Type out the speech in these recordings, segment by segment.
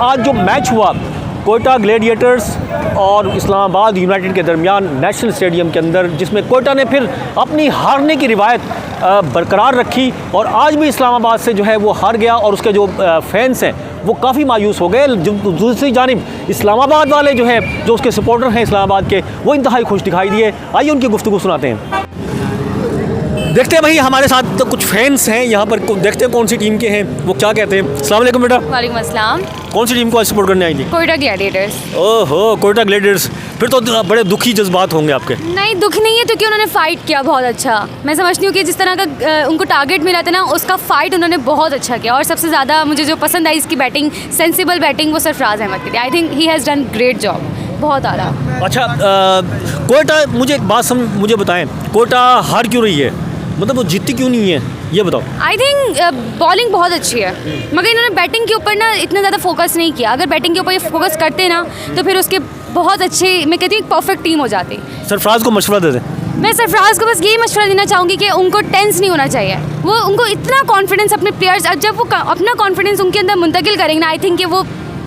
आज जो मैच हुआ कोयटा ग्लेडिएटर्स और इस्लामाबाद यूनाइटेड के दरमियान नेशनल स्टेडियम के अंदर, जिसमें कोयटा ने फिर अपनी हारने की रिवायत बरकरार रखी और आज भी इस्लामाबाद से जो है वो हार गया और उसके जो फैंस हैं वो काफ़ी मायूस हो गए। दूसरी जानिब इस्लामाबाद वाले जो है, जो उसके सपोर्टर हैं इस्लामाबाद के, वो इंतहाई खुश दिखाई दिए। आइए उनकी गुफ्तगू सुनाते हैं। देखते हैं भाई, हमारे साथ तो कुछ फैंस हैं यहाँ पर, देखते हैं कौन सी टीम के हैं, वो क्या कहते हैं। अस्सलाम वालेकुम बेटा। वालेकुम अस्सलाम। कौन सी टीम को आज सपोर्ट करने आई थी? कोयटा ग्लैडिएटर्स। ओहो, कोयटा ग्लेडिएटर्स। फिर तो बड़े दुखी जज्बात होंगे आपके। नहीं, दुख नहीं है क्योंकि उन्होंने फ़ाइट किया बहुत अच्छा। मैं समझती हूँ कि जिस तरह का उनको टारगेट मिला था ना, उसका फ़ाइट उन्होंने बहुत अच्छा किया। और सबसे ज़्यादा मुझे जो पसंद आई इसकी बैटिंग, सेंसिबल बैटिंग, वो सरफराज अहमद की थी। I think he has done great job, बहुत आला। अच्छा, कोयटा, मुझे एक बात मुझे बताएं, कोयटा हार क्यों रही है? मतलब वो जीतती क्यों नहीं है, ये बताओ। आई थिंक बॉलिंग बहुत अच्छी है, मगर इन्होंने बैटिंग के ऊपर ना इतना ज़्यादा फोकस नहीं किया। अगर बैटिंग के ऊपर ये फोकस करते ना तो फिर उसके बहुत अच्छे, मैं कहती हूँ एक परफेक्ट टीम हो जाती। सरफराज को मशवरा दे दें। मैं सरफराज को बस यही मशवरा देना चाहूँगी कि उनको टेंस नहीं होना चाहिए। वो उनको इतना कॉन्फिडेंस अपने प्लेयर्स, जब वो अपना कॉन्फिडेंस उनके अंदर मुंतकिल करेंगे ना, आई थिंक कि वो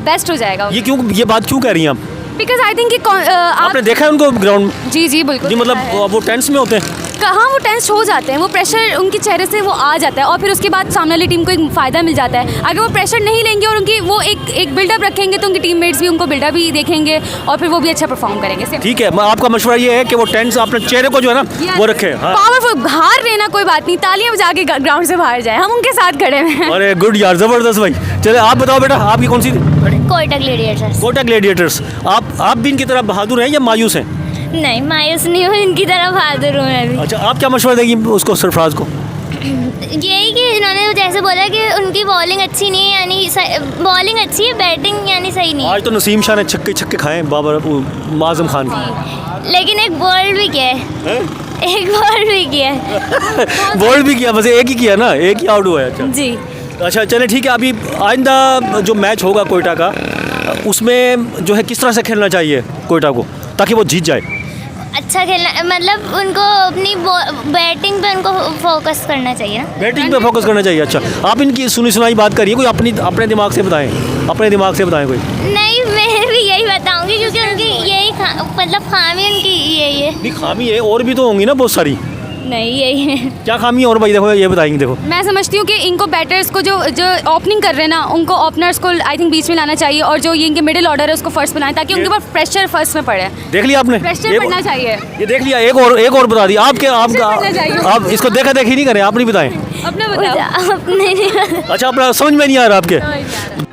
बेस्ट हो जाएगा। ये बात क्यों कह रही हैं आप? बिकॉज आई थिंक आपने देखा है उनको ग्राउंड? जी बिल्कुल। जी, मतलब वो टेंस में होते हैं। कहाँ वो टेंस हो जाते हैं, वो प्रेशर उनके चेहरे से वो आ जाता है और फिर उसके बाद सामने वाली टीम को एक फ़ायदा मिल जाता है। अगर वो प्रेशर नहीं लेंगे और उनकी वो एक बिल्डअप रखेंगे तो उनकी टीममेट्स भी उनको बिल्डअप भी देखेंगे और फिर वो भी अच्छा परफॉर्म करेंगे। ठीक है, आपका मशवरा ये है कि वो टेंस अपने चेहरे को जो है ना वो रखे। पावरफुल, हार लेना कोई बात नहीं, तालियां बजा के ग्राउंड से बाहर जाए, हम उनके साथ खड़े हैं। अरे गुड यार, ज़बरदस्त भाई। चले आप बताओ बेटा, आपकी कौन सी? कोयटा ग्लैडिएटर्स। कोयटा ग्लैडिएटर्स। आप भी इनकी तरह बहादुर हैं या मायूस हैं? नहीं, मायूस नहीं हूँ, इनकी तरह बहादुर हूँ मैं भी। अच्छा, आप क्या मशवरा देंगी उसको, सरफराज को? यही कि इन्होंने जैसे बोला कि उनकी बॉलिंग अच्छी नहीं है, यानी बॉलिंग अच्छी है, बैटिंग यानी सही नहीं। आज तो नसीम शाह ने छक्के खाए बाबर आजम खान की, लेकिन एक बॉल भी किया है। एक बॉल भी किया है। बॉल भी किया, बस एक ही किया ना, एक ही आउट हुआ है। अच्छा जी, अच्छा, चले ठीक है। अभी आइंदा जो मैच होगा कोयटा का, उसमें जो है किस तरह से खेलना चाहिए कोयटा को ताकि वो जीत जाए? अच्छा खेलना, मतलब उनको अपनी बैटिंग पे उनको फोकस करना चाहिए ना। बैटिंग पे फोकस करना चाहिए। अच्छा, आप इनकी सुनी सुनाई बात करिए, कोई अपने दिमाग से बताएं, अपने दिमाग से बताएं कोई। नहीं, मैं भी यही बताऊंगी क्योंकि उनकी यही मतलब खामी उनकी यही है। नहीं, खामी है और भी तो होंगी ना बहुत सारी। नहीं, यही है। क्या खामी है और भाई? देखो ये बताएंगे। देखो, मैं समझती हूँ कि इनको बैटर्स को जो ओपनिंग कर रहे हैं ना, उनको ओपनर्स को आई थिंक बीच में लाना चाहिए और जो ये इनके मिडिल ऑर्डर है उसको फर्स्ट बनाएं ताकि उनके ऊपर प्रेशर फर्स्ट में पड़े। देख लिया आपने? प्रेशर पड़ना चाहिए। ये देख लिया। एक और बता दिया आप इसको देखा देखी नहीं करें, आप नहीं बताएं अपने बताओ। अच्छा, अपना समझ में नहीं आ रहा आपके।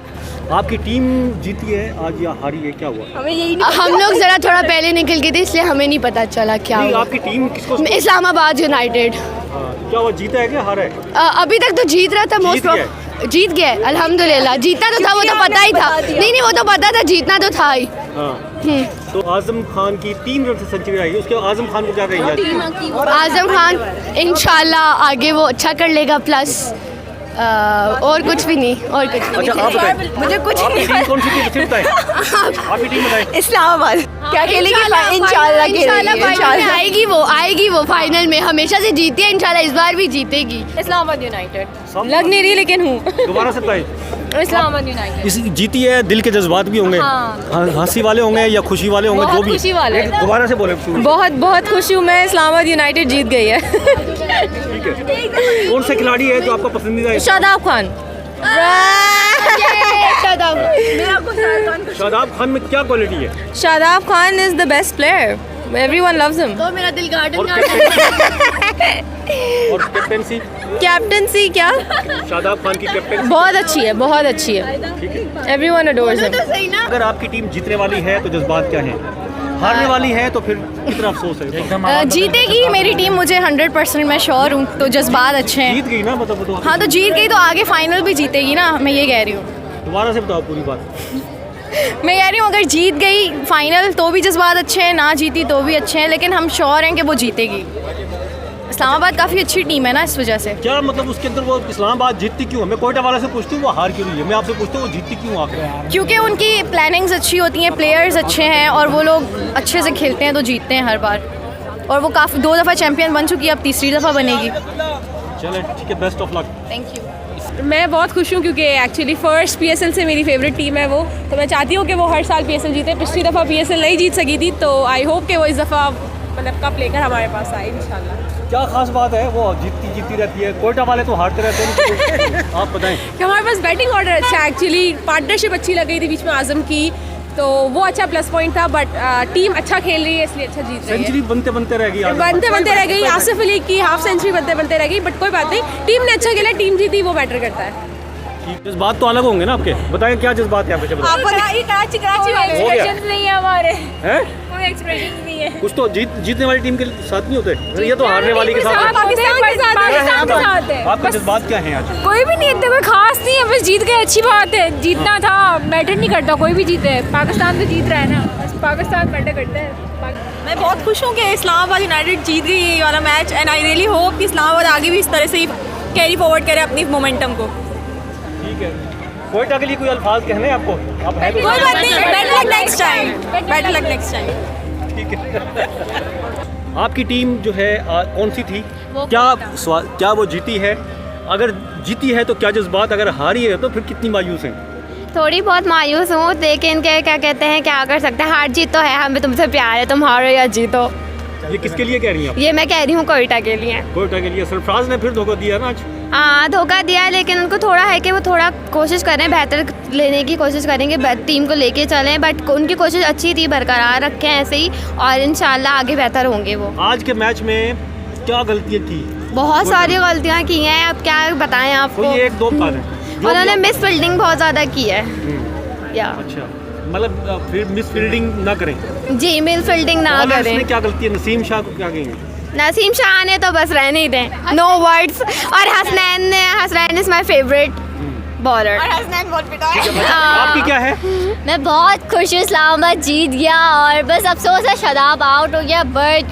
आपकी टीम जीती है आज या हारी है, क्या हुआ? हमें यही नहीं, हम लोग जरा थोड़ा पहले निकल गए थे इसलिए हमें नहीं पता चला क्या हुआ। आपकी टीम किसको? इस्लामाबाद यूनाइटेड। क्या हुआ, जीता है क्या हारा है? अभी तक तो जीत रहा था, जीत गया अल्हम्दुलिल्लाह। जीतना तो था, वो तो पता ही था। नहीं, वो तो पता था, जीतना तो था ही। तो आजम खान की 3 रन से सेंचुरी आई है, उसके आजम खान को क्या कहेंगे? आजम खान इंशाल्लाह आगे वो अच्छा कर लेगा, प्लस और कुछ भी नहीं, और कुछ नहीं। अच्छा, आप बताएं, मुझे कुछ आपकी टीम कौन सी थी बताएं? आपकी टीम बताएं। इस्लामाबाद क्या खेलेगी? इंशाल्लाह आएगी वो फाइनल में, हमेशा से जीती है, इंशाल्लाह इस बार भी जीतेगी। इस्लामाबाद यूनाइटेड लग नहीं रही लेकिन हूँ। दोबारा से बताएं। इस्लामाबाद यूनाइटेड जीती है, दिल के जज्बात भी होंगे, हंसी वाले होंगे या खुशी वाले होंगे, जो भी खुशी वाले। दोबारा से बोले। बहुत खुश हूँ मैं, इस्लामाबाद यूनाइटेड जीत गई है। ठीक है, कौन सा खिलाड़ी है जो आपका पसंदीदा है? शादाब खान। शादाब खान में क्या क्वालिटी है? Shadab Khan is the best player, everyone loves him. तो मेरा दिल गार्डन और कैप्टनसी क्या? शादाब खान की कैप्टन बहुत अच्छी है, बहुत अच्छी है। Everyone adores him. अगर आपकी टीम जीतने वाली है तो जज्बात क्या हैं? हारने वाली है तो फिर कितना अफसोस है? जीतेगी मेरी टीम, मुझे 100% मैं श्योर हूँ, तो जज्बात अच्छे हैं। जीत गई ना, मतलब तो हाँ, तो जीत गई तो आगे फाइनल भी जीतेगी ना, मैं ये कह रही हूँ। दोबारा से बताओ पूरी बात। मैं कह रही हूँ अगर जीत गई फाइनल तो भी जज्बात अच्छे हैं, ना जीती तो भी अच्छे हैं, लेकिन हम श्योर हैं कि वो जीतेगी। इस्लामाबाद काफ़ी अच्छी टीम है ना, इस वजह से। क्या मतलब उसके अंदर वो इस्लामाबाद जीतती क्यों है? मैं कोयटा वाले से पूछती हूँ वो हार क्यों रही है, मैं आपसे पूछता हूँ वो जीतती क्यों आखिर? क्योंकि उनकी प्लानिंग्स अच्छी होती हैं, प्लेयर्स अच्छे हैं और वो लोग अच्छे से खेलते हैं तो जीतते हैं हर बार। और वो काफ़ी 2 दफ़ा चैम्पियन बन चुकी है, अब तीसरी दफ़ा बनेगी। चले ठीक है, best of luck. Thank you. मैं बहुत खुश हूँ क्योंकि एक्चुअली फर्स्ट PSL से मेरी फेवरेट टीम है वो, तो मैं चाहती हूँ कि वो हर साल PSL जीते। पिछली दफ़ा PSL नहीं जीत सकी थी, तो आई होप कि वो इस दफ़ा मतलब कप लेकर हमारे पास आए इंशाल्लाह। क्या खास बात है, वो जीतती रहती है, कोयटा वाले तो हारते रहते हैं। आप बताएं। कि हमारे पास बैटिंग ऑर्डर अच्छा है, एक्चुअली पार्टनरशिप अच्छी लग गई थी बीच में आज़म की, तो वो अच्छा प्लस पॉइंट था। बट टीम अच्छा खेल रही है इसलिए अच्छा जीत रही है। सेंचुरी बनते रह गई, बनते रह गई। आसिफ अली की हाफ सेंचुरी बनते रह गई, बट कोई बात नहीं, टीम ने अच्छा खेला, टीम जीती, वो मैटर करता है। जज्बात तो अलग होंगे ना आपके, बताएं क्या जज्बात है आपके? कराची वाले एक्सप्रेशंस नहीं है हमारे, हैं? कोई एक्सप्रेशंस नहीं है। कुछ तो जीतने वाली टीम के साथ नहीं होते, ये तो हारने वाली के साथ है। पाकिस्तान के साथ है। आपका जज्बात क्या है आज? कोई भी नहीं इतना कोई खास नहीं है, बस जीत गए, अच्छी बात है। जीतना था, मैटर नहीं करता, कोई भी जीते। पाकिस्तान तो जीत रहा है ना, बस पाकिस्तान मैटर करता है। मैं बहुत खुश हूँ कि इस्लामाबाद यूनाइटेड जीत गई ये वाला match, and I really hope कि इस्लामाबाद आगे भी इस तरह से ही कैरी फॉरवर्ड करे अपनी मोमेंटम को। ठीक है, कोयटा के लिए कोई अल्फाज कहने हैं आपको? आप हैं तो कोई बात नहीं, better luck next time, better luck next time. ठीक है। आपकी टीम जो है कौन सी थी? क्या वो जीती है? अगर जीती है तो क्या जज्बात, अगर हारी है तो फिर कितनी मायूस हैं? थोड़ी बहुत मायूस हूँ, लेकिन क्या कहते हैं, क्या कर सकते हैं, हार जीत तो है, हमें तुमसे प्यार है, तुम हारो या जीतो। ये किसके लिए कह रही हैं आप? ये मैं कह रही हूँ कोयटा के लिए। कोयटा के लिए। सरफराज ने फिर धोखा दिया ना आज? हाँ, धोखा दिया है, लेकिन उनको थोड़ा है कि वो थोड़ा कोशिश करें, बेहतर लेने की कोशिश करेंगे, टीम को लेके चलें, बट उनकी कोशिश अच्छी थी, बरकरार रखें ऐसे ही, और इंशाल्लाह आगे बेहतर होंगे वो। आज के मैच में क्या गलतियाँ की? बहुत सारी गलतियाँ की हैं, अब क्या बताएं आपको। कोई एक दो बता दें। उन्होंने मिस फील्डिंग बहुत ज़्यादा की है। या अच्छा, मतलब फिर मिस फील्डिंग ना करें। जी, मिस फील्डिंग ना बॉलर्स करें। में क्या गलती है? नसीम शाह को क्या कहेंगे? नसीम शाह ने तो बस रहने ही दें, नो वर्ड्स। और Hasnain is my favourite bowler. आपकी क्या है? मैं बहुत खुश हूँ, इस्लामाबाद जीत गया, और बस अफसोस है शादाब आउट हो गया, बट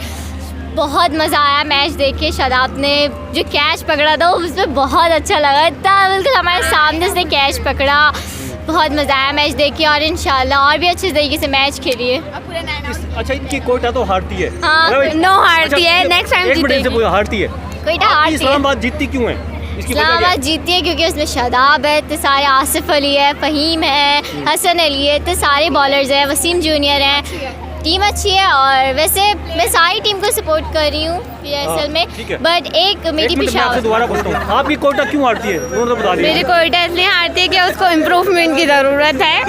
बहुत मज़ा आया मैच देख के। शादाब ने जो कैच पकड़ा था उसमें बहुत अच्छा लगा, इतना बिल्कुल हमारे सामने से कैच पकड़ा, बहुत मज़ा आया मैच देख के, और इंशाल्लाह और भी अच्छे तरीके से मैच खेलिए। अच्छा, इनकी कोयटा तो हारती है। हाँ, नो हारती है, नेक्स्ट टाइम जीतेगी। से हारती है। कोयटा हारती है। इस्लामाबाद जीतती क्यों है? इसकी वजह क्या है? इस्लामाबाद जीतती है क्योंकि उसमें शादाब है, तो सारे आसिफ अली है, फ़हीम है, हसन अली है, तो सारे बॉलर्स हैं, वसीम जूनियर हैं, टीम अच्छी है। और वैसे मैं सारी टीम को सपोर्ट कर रही हूँ PSL में, बट एक मेरी आपसे दोबारा पूछता हूँ, आपकी कोयटा क्यों हारती है? उन्होंने तो बता दिया। मेरी कोयटा इसलिए हारती है कि उसको इम्प्रूवमेंट की ज़रूरत है,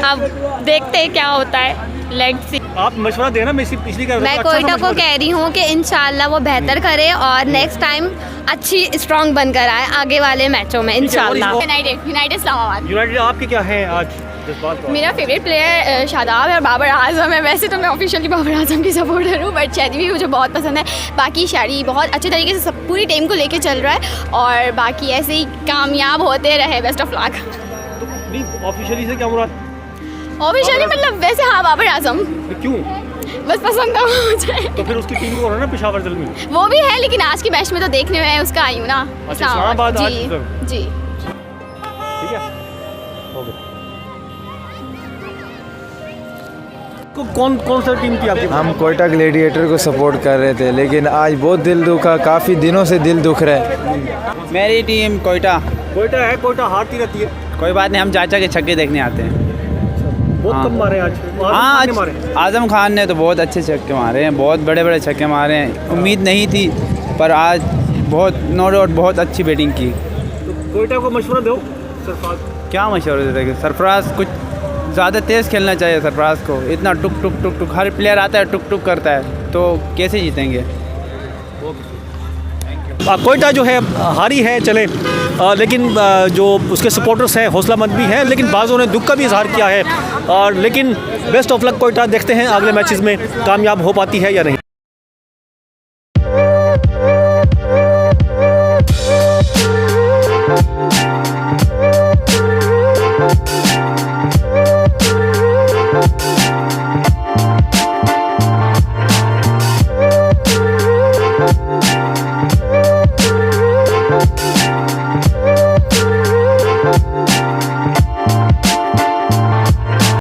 अब देखते हैं क्या होता है, लेट्स सी। आप मशवरा देना, मैं पिछली कर मैं कोयटा को कह रही हूँ कि इंशाल्लाह वो बेहतर करे और नेक्स्ट टाइम अच्छी स्ट्रॉन्ग बनकर आए आगे वाले मैचों में इंशाल्लाह। यूनाइटेड इस्लामाबाद। यूनाइटेड आपके क्या है आज जज्बात? मेरा फेवरेट प्लेयर शादाब है और बाबर आजम है। वैसे तो मैं ऑफिशियली बाबर आजम की सपोर्टर हूँ, बट शादी भी मुझे बहुत पसंद है। बाकी शादी बहुत अच्छे तरीके से सब पूरी टीम को लेके चल रहा है, और बाकी ऐसे ही कामयाब होते रहे, बेस्ट ऑफ लक। नहीं, ऑफिशियली से क्या मुराद? ऑफिशियली मतलब वैसे हाँ, बाबर आजम क्यों? बस पसंद था मुझे। तो फिर उसकी टीम को ना पेशावर जल्द में। वो भी है, लेकिन आज की मैच में तो देखने में उसका आई हूँ ना। अच्छा, इस्लामाबाद आज जी मतलब। जी। ठीक है, हो गया। कौन सा टीम थी आपकी? हम कोयटा ग्लेडिएटर को सपोर्ट कर रहे थे, लेकिन आज बहुत दिल दुखा, काफ़ी दिनों से दिल दुख रहा है। मेरी टीम कोयटा है, कोयटा हारती रहती है। कोई बात नहीं, हम चाचा के छक्के देखने आते हैं। बहुत कम मारे आज। हाँ, आज मारे। आजम खान ने तो बहुत अच्छे छक्के मारे हैं, बहुत बड़े बड़े छक्के मारे हैं, उम्मीद नहीं थी, पर आज बहुत नो डाउट बहुत अच्छी बैटिंग की। तो कोयटा को मशवरा दो सरफराज। क्या मशवरा देते हैं? सरफराज कुछ ज़्यादा तेज़ खेलना चाहिए सरफराज को, इतना टुक टुक टुक टुक हर प्लेयर आता है, टुक टुक करता है, तो कैसे जीतेंगे? कोयटा जो है हारी है, चले, लेकिन जो उसके सपोर्टर्स हैं हौसलामंद भी हैं, लेकिन बाज़ों ने दुख का भी इजहार किया है। और लेकिन बेस्ट ऑफ लक कोयटा, देखते हैं अगले मैचेस में कामयाब हो पाती है या नहीं।